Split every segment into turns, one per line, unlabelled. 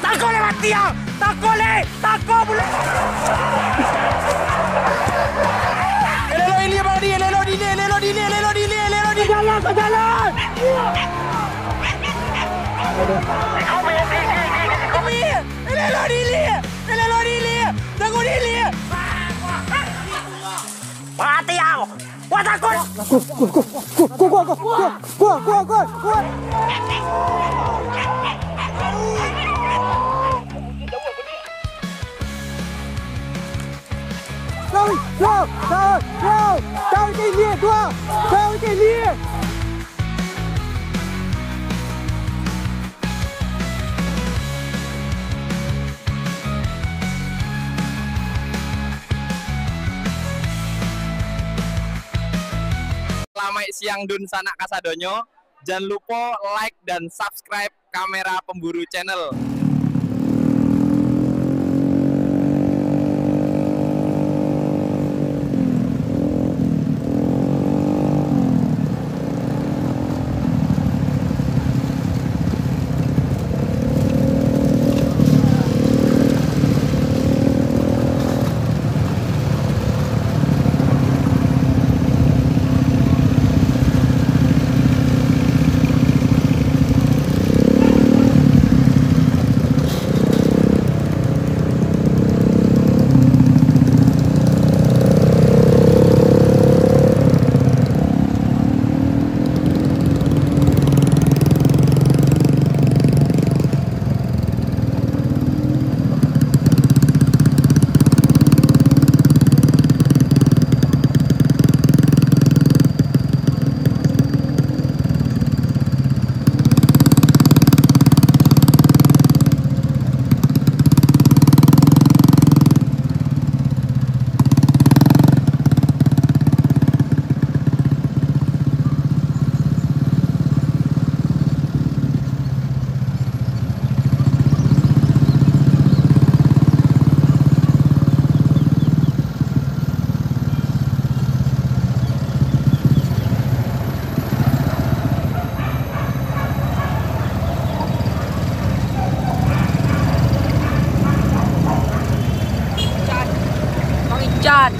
Takut le mati ya. Takut le. Takut boleh. Elelo ini bang, elelo di. Jalan. Kami. Elelo di. Tunggu di. Mati ya. Wah takut. Kuat. Tahu cái lia tua. Tahu cái lia.
Selamat siang dun sanak kasadonyo. Jangan lupa like dan subscribe Kamera Pemburu channel.
Cat.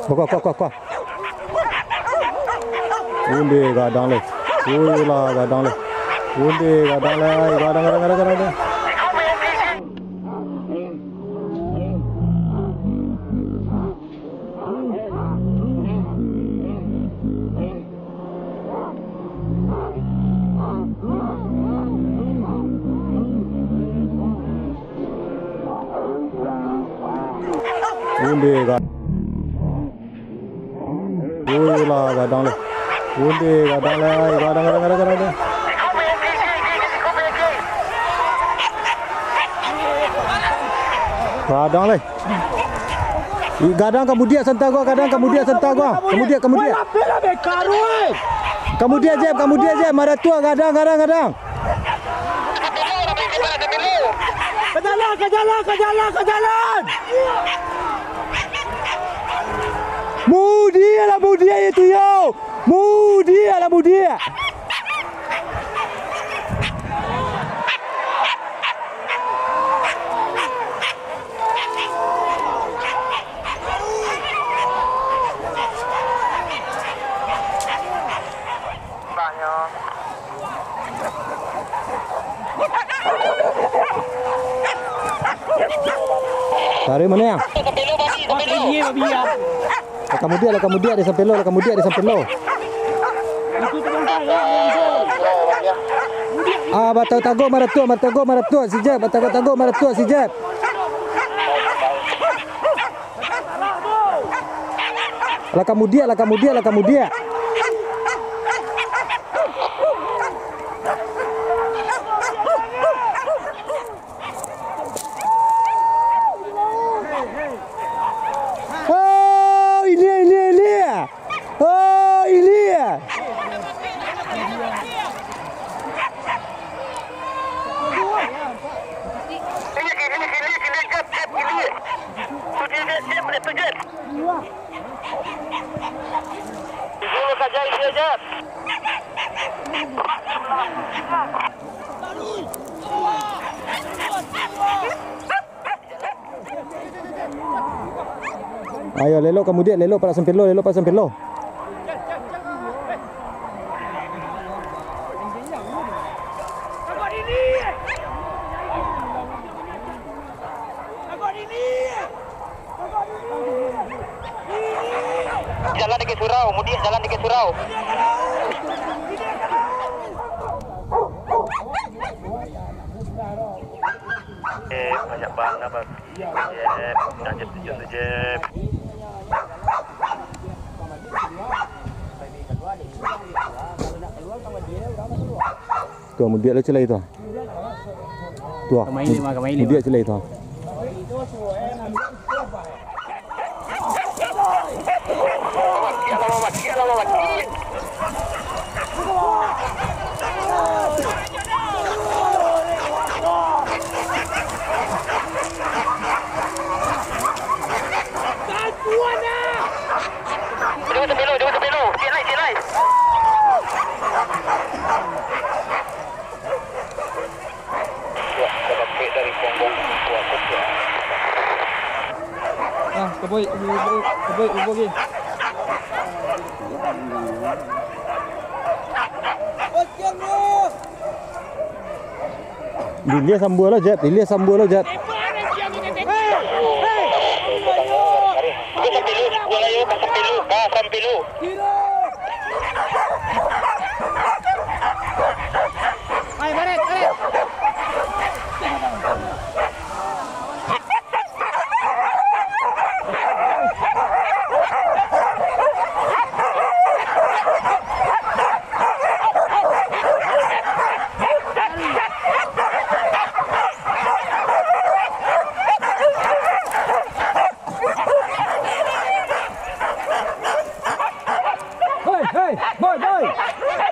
Quoi. Undi gadang le. Ula gadang le. Undi gadang le. Gadang. Undi gadang. Wih lah gadang le. Undi gadang le. Gadang. Gadang le. Gadang kemudian sentak gua, kemudian. Kemudian Jeb, mara tua gadang. Ke jalan. Mudia itu yo. Mudia. Tarik mana yang? Kemudian dia sampai lo. Batau tago maratua si Jeb, si Jeb. Lah kemudian. Ayo lelo kemudian para sampai lo.
Jalan ke surau, kemudian jalan ke surau. Banyak banget bang. Jeb, Jeb.
Tuh, kemudian lo celai itu. Tuh, kemudian celai itu.
Keboy lagi.
Dilihat sambung lo Jeb.
Sampilu.
Ayo balik.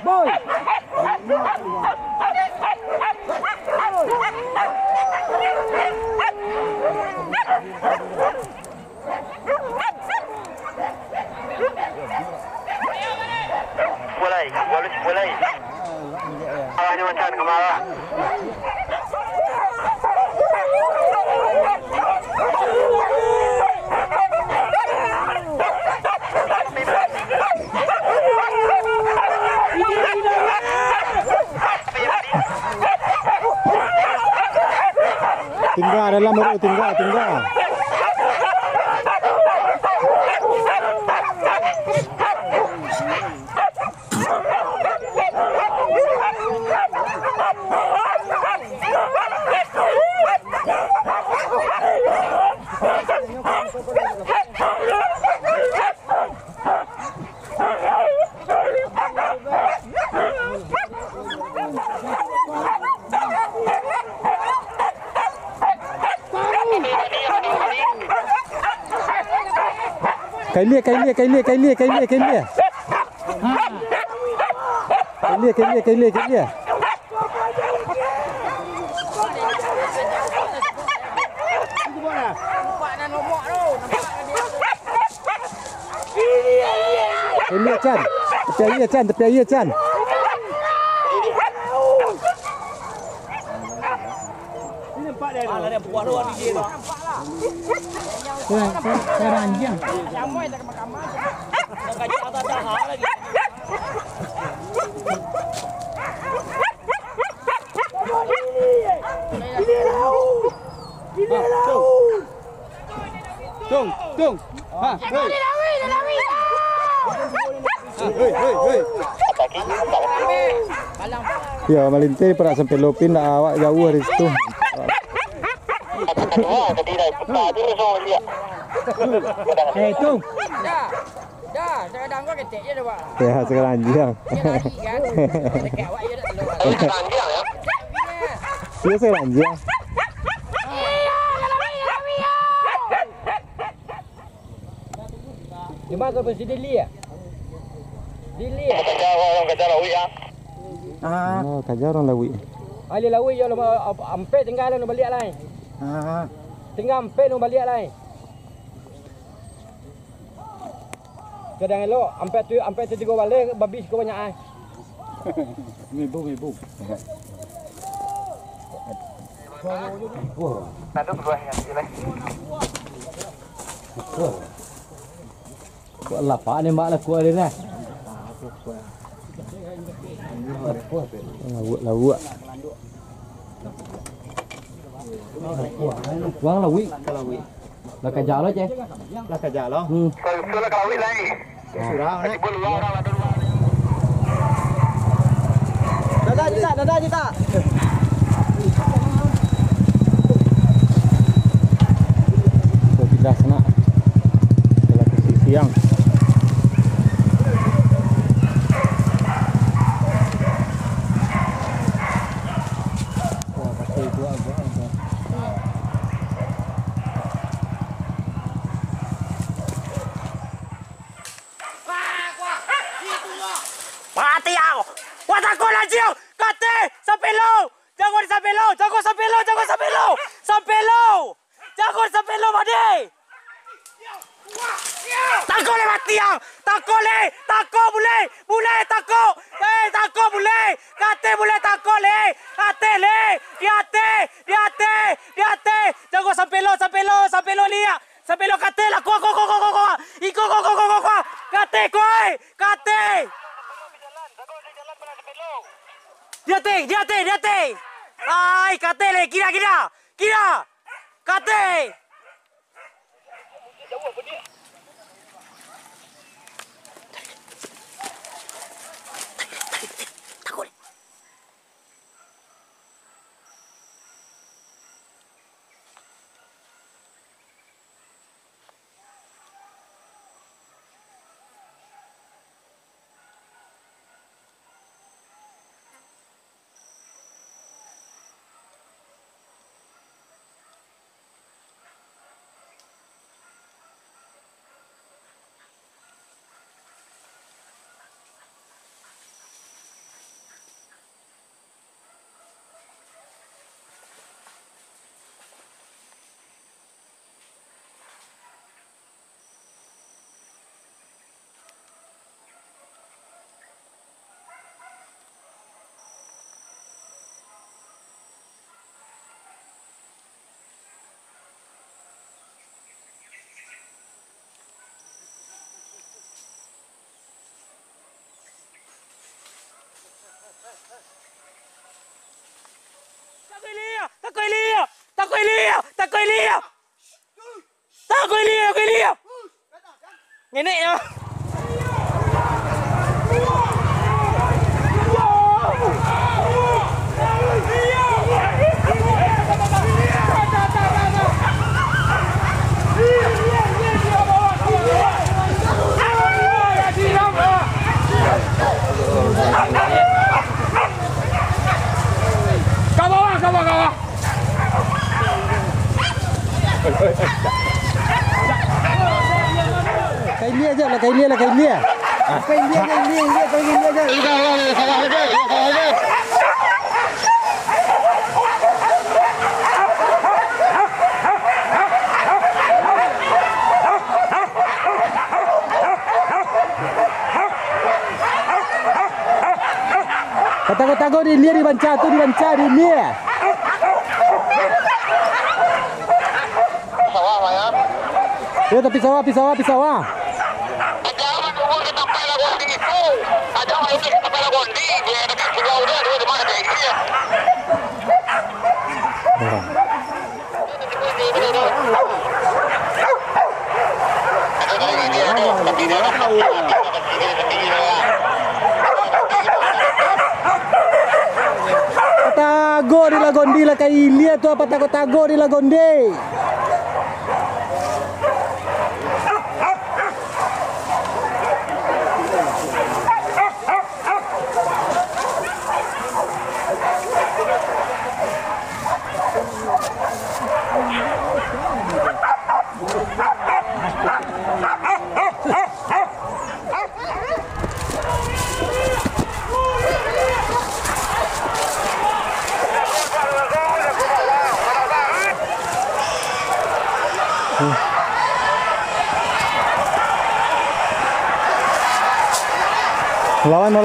Boy.
Mulai. Awalnya macam kemana?
Tinggal dalam baru tinggal. Cây lia. Ini Chan. Tepi air Chan. Tung. Ha, hei. Ya, melintir pernah sampai Lopin dah awak jauh dari situ. Tung.
Dah, sekarang gua ketek je dah, Pak.
Ya, sekarang anjing.
Dekat awak je dah telur.
Ya, sekarang anjing.
Di mana kau bersih Dili ya? Dili.
Oh, kajar orang lawi.
Ali lawi yo ampe tinggal nak balik lai. Tinggal ampe nak balik lai. Kadang elok ampe tu tiga balik babi kau banyak ai. Mibu. Kau lapar ni mak lah kuah dia ni.
Lawak.
Wang lawi. Lah kajar lo je.
Lah kajar lo.
Sudah kawin lagi.
Surau ni.
Dadah cita.
Kita pindah sana. Dalam posisi siang.
Mati aku. Wah takut lagi. Kate sampai lo. Jangan sampai lo. Jangan sampai lo Madi. Takut le mati aku. Takut boleh. Takut. Takut boleh. Kate boleh takut le. Kate le. Di hati. Jangan sampai lo lihat. Sampai lo kate lah. Kuah. Iko. Kate. Dia hati. Ai, kate le, kira. Kate. Takut. Takut Elia. Nenek ya. Kawan.
Ilia aja, lah Ilia.
Ke Ilia aja. Takut di Ilia dibanca di Ilia.
Sawah ya.
Ya tapi sawah.
Jangan tunggu kita pala gondi itu. Ada orang kita pala gondi dia dekat surau dia di mana kayak gini ya.
Tago di Lagondi lah kayak Ilia tuh apa tago di Lagondi.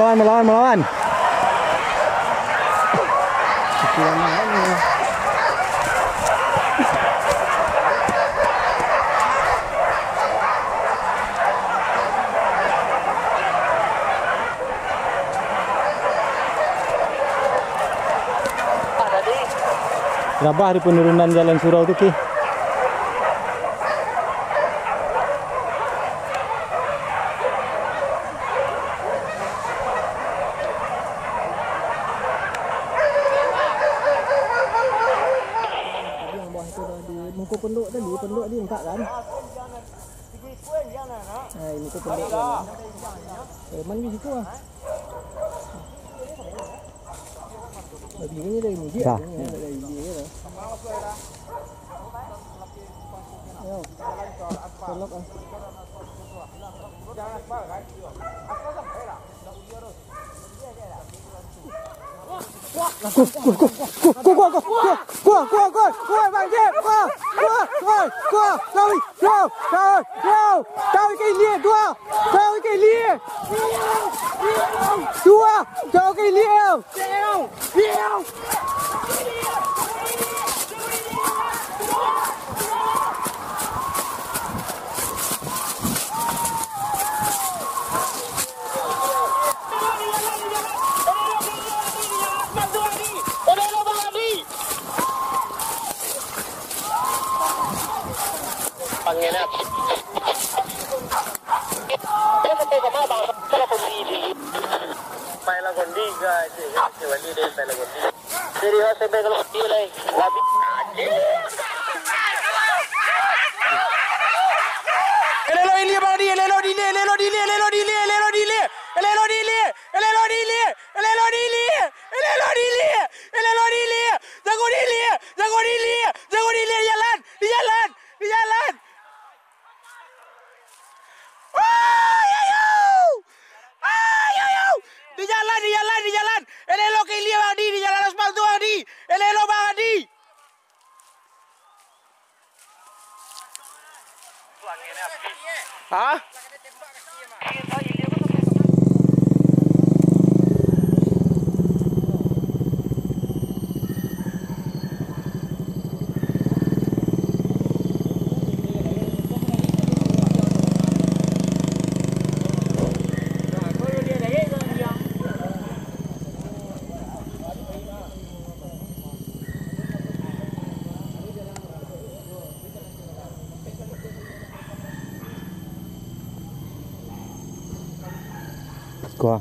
Melawan. Rabah di penurunan jalan surau tu Ki. Penduk dia enggak kan? Ini tu penduk kan. Mana di situ ah? Begini dari muji. Dah. Dari dia dah. Ayo. Tolok ah. Jangan apa kan? Apa sampai lah. Dah uji terus. Hah?
Kuah.